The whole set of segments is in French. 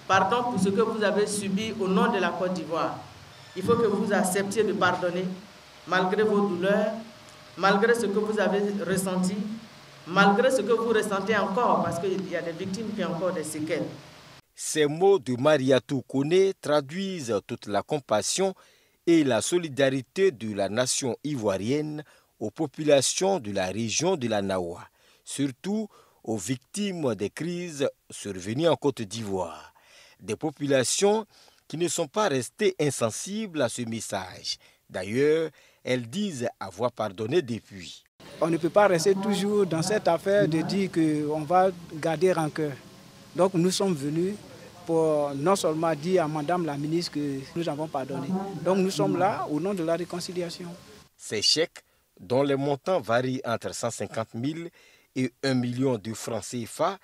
pardon pour ce que vous avez subi au nom de la Côte d'Ivoire. Il faut que vous acceptiez de pardonner, malgré vos douleurs, malgré ce que vous avez ressenti, malgré ce que vous ressentez encore, parce qu'il y a des victimes qui ont encore des séquelles. Ces mots de Mariatou Koné traduisent toute la compassion et la solidarité de la nation ivoirienne aux populations de la région de la Nawa, surtout aux victimes des crises survenues en Côte d'Ivoire. Des populations qui ne sont pas restées insensibles à ce message. D'ailleurs, elles disent avoir pardonné depuis. On ne peut pas rester toujours dans cette affaire de dire qu'on va garder rancœur. Donc nous sommes venus pour non seulement dire à Madame la ministre que nous avons pardonné. Donc nous sommes là au nom de la réconciliation. Ces chèques, dont les montants varient entre 150 000 et 1 million de francs CFA,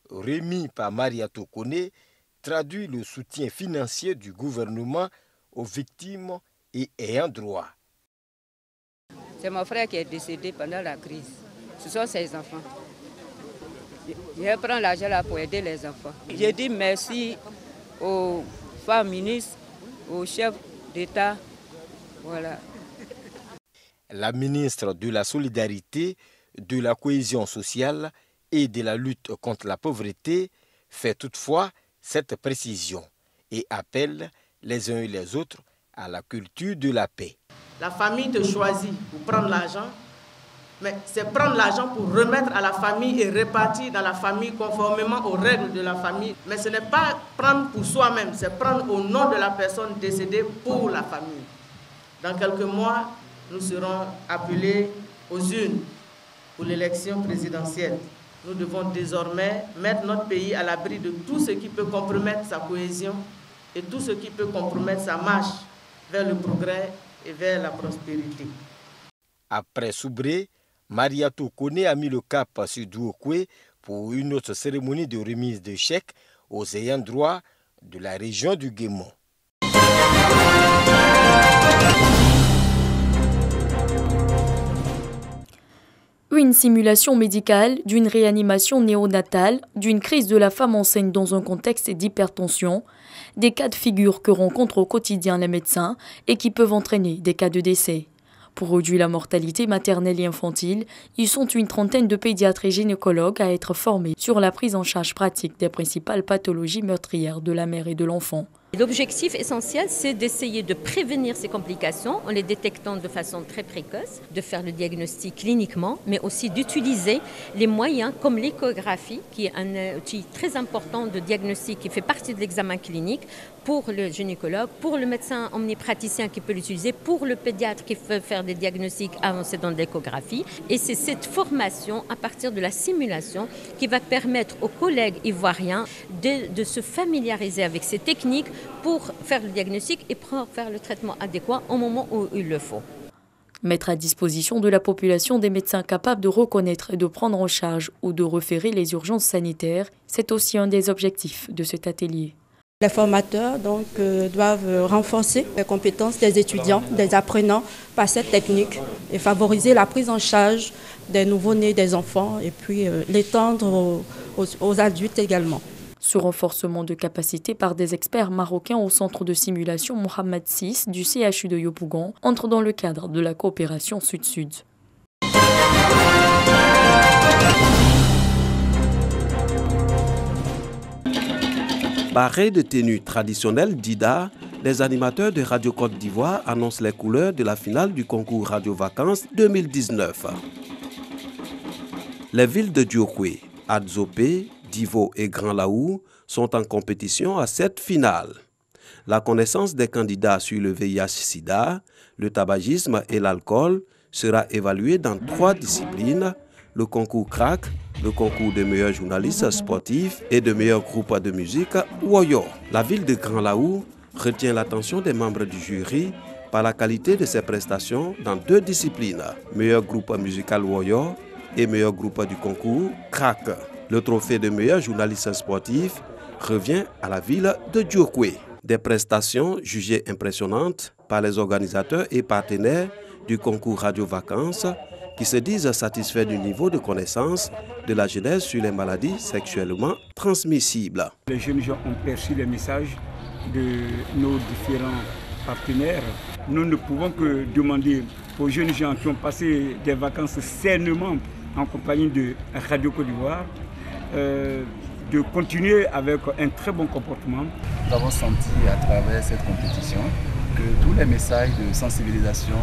remis par Mariatou Koné, traduit le soutien financier du gouvernement aux victimes et ayant droit. C'est mon frère qui est décédé pendant la crise. Ce sont ses enfants. Je prends l'argent là pour aider les enfants. J'ai dit merci aux femmes ministres, aux chefs d'État. Voilà. La ministre de la Solidarité, de la Cohésion sociale et de la lutte contre la pauvreté fait toutefois cette précision et appelle les uns et les autres à la culture de la paix. La famille te choisit pour prendre l'argent, mais c'est prendre l'argent pour remettre à la famille et répartir dans la famille conformément aux règles de la famille. Mais ce n'est pas prendre pour soi-même, c'est prendre au nom de la personne décédée pour la famille. Dans quelques mois, nous serons appelés aux urnes pour l'élection présidentielle. Nous devons désormais mettre notre pays à l'abri de tout ce qui peut compromettre sa cohésion et tout ce qui peut compromettre sa marche vers le progrès et vers la prospérité. Après Soubré, Mariatou Koné a mis le cap sur Douokoué pour une autre cérémonie de remise de chèques aux ayants droit de la région du Guémon. Une simulation médicale d'une réanimation néonatale, d'une crise de la femme enceinte dans un contexte d'hypertension, des cas de figure que rencontrent au quotidien les médecins et qui peuvent entraîner des cas de décès. Pour réduire la mortalité maternelle et infantile, ils sont une trentaine de pédiatres et gynécologues à être formés sur la prise en charge pratique des principales pathologies meurtrières de la mère et de l'enfant. L'objectif essentiel, c'est d'essayer de prévenir ces complications en les détectant de façon très précoce, de faire le diagnostic cliniquement, mais aussi d'utiliser les moyens comme l'échographie, qui est un outil très important de diagnostic qui fait partie de l'examen clinique pour le gynécologue, pour le médecin omnipraticien qui peut l'utiliser, pour le pédiatre qui peut faire des diagnostics avancés dans l'échographie. Et c'est cette formation à partir de la simulation qui va permettre aux collègues ivoiriens de se familiariser avec ces techniques pour faire le diagnostic et pour faire le traitement adéquat au moment où il le faut. Mettre à disposition de la population des médecins capables de reconnaître et de prendre en charge ou de référer les urgences sanitaires, c'est aussi un des objectifs de cet atelier. Les formateurs doivent renforcer les compétences des étudiants, des apprenants par cette technique et favoriser la prise en charge des nouveau-nés, des enfants et puis l'étendre aux adultes également. Ce renforcement de capacité par des experts marocains au centre de simulation Mohamed VI du CHU de Yopougon entre dans le cadre de la coopération Sud-Sud. Barrés de tenue traditionnelle d'Ida, les animateurs de Radio Côte d'Ivoire annoncent les couleurs de la finale du concours Radio Vacances 2019. Les villes de Diokoué, Adzopé, Divo et Grand Laou sont en compétition à cette finale. La connaissance des candidats sur le VIH-Sida, le tabagisme et l'alcool sera évaluée dans 3 disciplines, le concours CRAC, le concours de meilleurs journalistes sportifs et de meilleurs groupes de musique Woyo. La ville de Grand Laou retient l'attention des membres du jury par la qualité de ses prestations dans 2 disciplines, meilleur groupe musical Woyo et meilleur groupe du concours CRAC. Le trophée de meilleur journaliste sportif revient à la ville de Diokoué. Des prestations jugées impressionnantes par les organisateurs et partenaires du concours Radio Vacances qui se disent satisfaits du niveau de connaissance de la jeunesse sur les maladies sexuellement transmissibles. Les jeunes gens ont perçu les messages de nos différents partenaires. Nous ne pouvons que demander aux jeunes gens qui ont passé des vacances sainement en compagnie de Radio Côte d'Ivoire de continuer avec un très bon comportement. Nous avons senti à travers cette compétition que tous les messages de sensibilisation,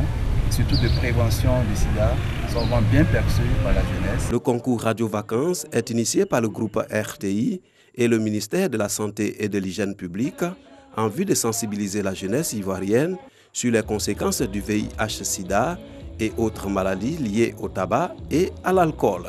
surtout de prévention du sida, sont vraiment bien perçus par la jeunesse. Le concours Radio Vacances est initié par le groupe RTI et le ministère de la Santé et de l'Hygiène publique en vue de sensibiliser la jeunesse ivoirienne sur les conséquences du VIH-Sida et autres maladies liées au tabac et à l'alcool.